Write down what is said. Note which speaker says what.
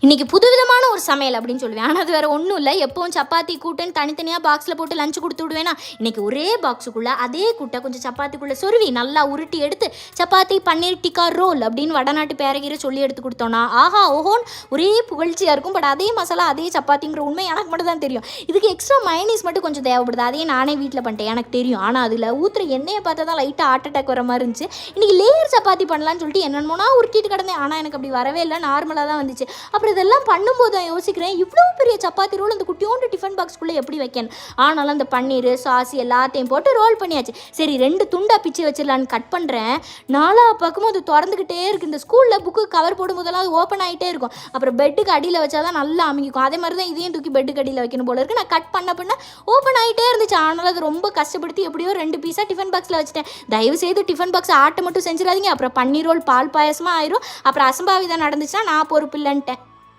Speaker 1: இன்றைக்கி புதுவிதமான ஒரு சமையல் அப்படின்னு சொல்லுவேன். ஆனால் அது வேறு ஒன்றும் இல்லை. எப்போவும் சப்பாத்தி கூட்டுன்னு தனித்தனியாக பாக்ஸில் போட்டு லஞ்சு கொடுத்து விடுவேனா, இன்றைக்கி ஒரே பாக்ஸுக்குள்ளே அதே கூட்டை கொஞ்சம் சப்பாத்திக்குள்ளே சொருவி நல்லா உருட்டி எடுத்து சப்பாத்தி பன்னீர் டிக்கா ரோல் அப்படின்னு வடநாட்டு பேரகீரை சொல்லி எடுத்து கொடுத்தோன்னா ஆஹா ஓஹோன்னு ஒரே புகழ்ச்சியாக இருக்கும். பட் அதே மசாலா அதே சப்பாத்திங்கிற உண்மை எனக்கு மட்டும் தான் தெரியும். இதுக்கு எக்ஸ்ட்ரா மைனீஸ் மட்டும் கொஞ்சம் தேவைப்படுது. அதையே நானே வீட்டில் பண்ணிட்டேன், எனக்கு தெரியும். ஆனால் அதில் ஊற்றுற எண்ணெயை பார்த்தா தான் லைட்டாக ஹார்ட் அட்டாக் வர மாதிரி இருந்துச்சு. இன்றைக்கி லேயர் சப்பாத்தி பண்ணலான்னு சொல்லிட்டு என்னென்னமோனா உருட்டிட்டு கிடந்தேன். ஆனால் எனக்கு அப்படி வரவே இல்லை, நார்மலாக தான் வந்துச்சு. அப்புறம் இதெல்லாம் பண்ணும்போது தான் யோசிக்கிறேன், இவ்வளோ பெரிய சப்பாத்தி ரோல் அந்த குட்டியோண்டு டிஃபன் பாக்ஸ்க்குள்ளே எப்படி வைக்கணும். ஆனாலும் அந்த பன்னீர் சாஸ் எல்லாத்தையும் போட்டு ரோல் பண்ணியாச்சு. சரி 2 துண்டாக பிச்சு வச்சிடலான்னு கட் பண்ணுறேன். 4 பக்கமும் அது திறந்துக்கிட்டே இருக்குது. இந்த ஸ்கூலில் புக்கு கவர் போடும்போதெல்லாம் அது ஓப்பன் ஆகிட்டே இருக்கும். அப்புறம் பெட்டுக்கு அடியில் வச்சா தான் நல்லா அமைக்கும். அதே மாதிரி தான் இதையும் தூக்கி பெட்டுக்கு அடியில் வைக்கணும் போல இருக்குது. நான் கட் பண்ண ஓப்பன் ஆகிட்டே இருந்துச்சு. ஆனாலும் அது ரொம்ப கஷ்டப்படுத்தி எப்படியோ 2 பீஸாக டிஃபன் பாக்ஸில் வச்சுட்டேன். தயவு செய்து டிஃபன் பாக்ஸ் ஆட்டை மட்டும் செஞ்சிடாதீங்க. அப்புறம் பன்னீர் ரோல் பால் பாயசமாக ஆயிரும். அப்புறம் அசம்பாவிதம் நடந்துச்சுன்னா நான் பொறுப்பு இல்லைன்ட்டேன்.